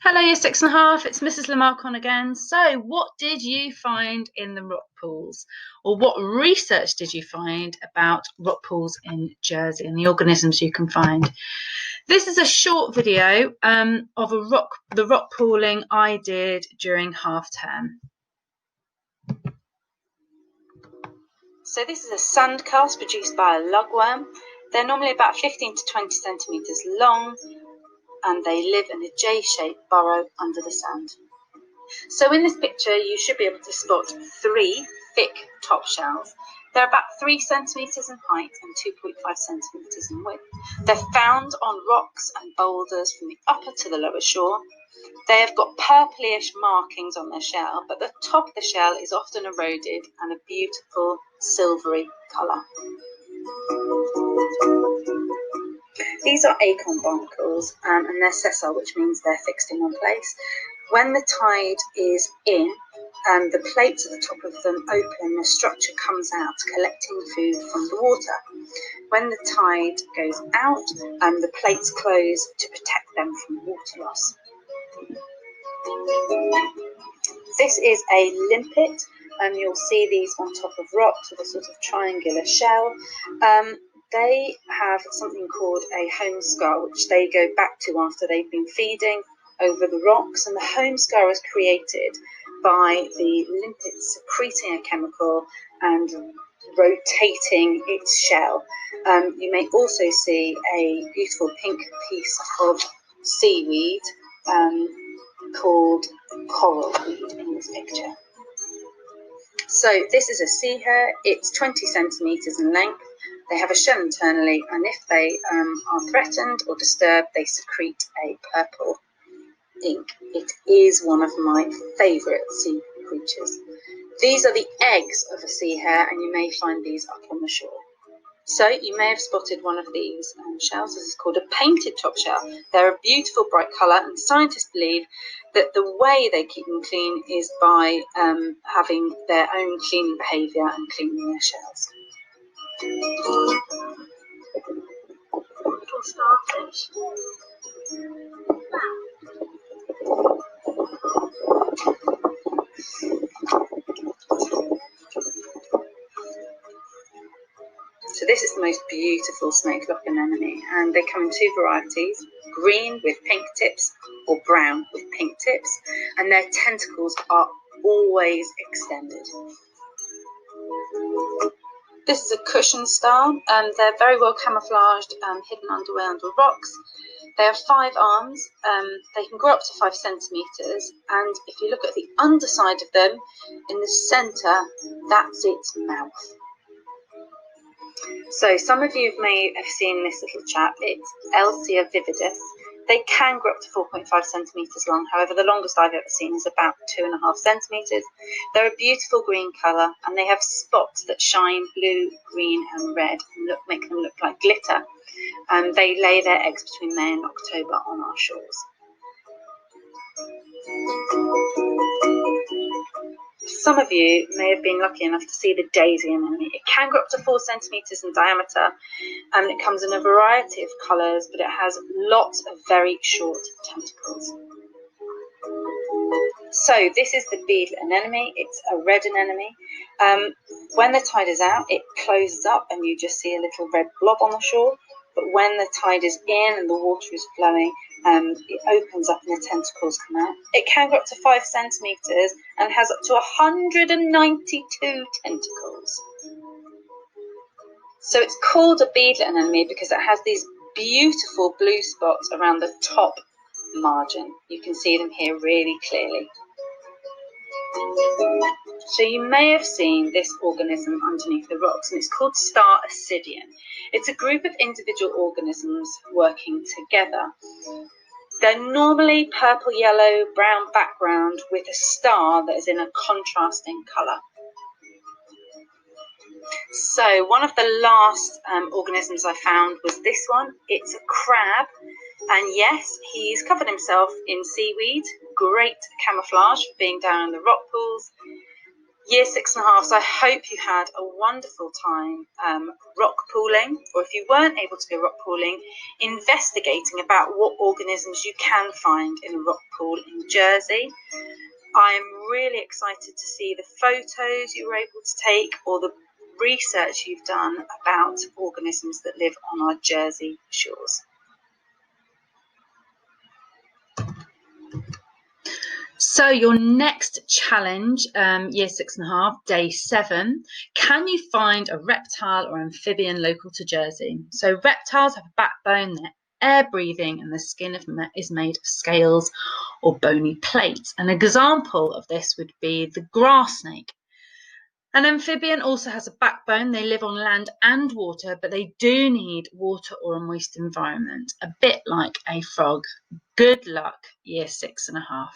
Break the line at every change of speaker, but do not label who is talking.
Hello, year 6.5. It's Mrs. Lamarcon again. So, what did you find in the rock pools? Or what research did you find about rock pools in Jersey and the organisms you can find? This is a short video of the rock pooling I did during half term. So this is a sand cast produced by a lugworm. They're normally about 15 to 20 centimetres long, and they live in a J-shaped burrow under the sand. So in this picture, you should be able to spot 3 thick top shells. They're about 3 centimetres in height and 2.5 centimetres in width. They're found on rocks and boulders from the upper to the lower shore. They have got purplish markings on their shell, but the top of the shell is often eroded and a beautiful silvery colour. These are acorn barnacles, and they're sessile, which means they're fixed in one place. When the tide is in, the plates at the top of them open, the structure comes out, collecting food from the water. When the tide goes out, the plates close to protect them from water loss. This is a limpet, and you'll see these on top of rocks with a sort of triangular shell. They have something called a home scar, which they go back to after they've been feeding over the rocks, and the home scar is created by the limpet secreting a chemical and rotating its shell. You may also see a beautiful pink piece of seaweed called coral weed in this picture. So this is a sea hare. It's 20 centimetres in length. They have a shell internally, and if they are threatened or disturbed, they secrete a purple ink. It is one of my favourite sea creatures. These are the eggs of a sea hare, and you may find these up on the shore. So you may have spotted one of these shells. This is called a painted top shell. They're a beautiful bright colour, and scientists believe that the way they keep them clean is by having their own cleaning behaviour and cleaning their shells. Little starfish. So this is the most beautiful snake-lock anemone, and they come in 2 varieties, green with pink tips or brown with pink tips, and their tentacles are always extended. This is a cushion star, and they're very well camouflaged and hidden underway under rocks. They have 5 arms. They can grow up to 5 centimetres, and if you look at the underside of them, in the centre, that's its mouth. So some of you may have seen this little chap. It's Elsia vividis. They can grow up to 4.5 centimetres long. However, the longest I've ever seen is about 2.5 centimetres. They're a beautiful green colour, and they have spots that shine blue, green and red and make them look like glitter. They lay their eggs between May and October on our shores. Some of you may have been lucky enough to see the daisy anemone. It can grow up to 4 centimetres in diameter, and it comes in a variety of colours, but it has lots of very short tentacles. So this is the beadle anemone. It's a red anemone. When the tide is out, it closes up and you just see a little red blob on the shore. But when the tide is in and the water is flowing, it opens up and the tentacles come out. It can grow up to 5 centimetres and has up to 192 tentacles. So it's called a beadle anemone because it has these beautiful blue spots around the top margin. You can see them here really clearly. So you may have seen this organism underneath the rocks, and it's called star ascidian. It's a group of individual organisms working together. They're normally purple, yellow, brown background with a star that is in a contrasting colour. So one of the last organisms I found was this one. It's a crab, and yes, he's covered himself in seaweed. Great camouflage for being down in the rock pools. Year 6.5, I hope you had a wonderful time rock pooling, or if you weren't able to go rock pooling, investigating about what organisms you can find in a rock pool in Jersey. I'm really excited to see the photos you were able to take or the research you've done about organisms that live on our Jersey shores. So your next challenge, year 6.5, day 7, can you find a reptile or amphibian local to Jersey? So reptiles have a backbone, they're air breathing, and the skin is made of scales or bony plates. An example of this would be the grass snake. An amphibian also has a backbone. They live on land and water, but they do need water or a moist environment, a bit like a frog. Good luck, year 6.5.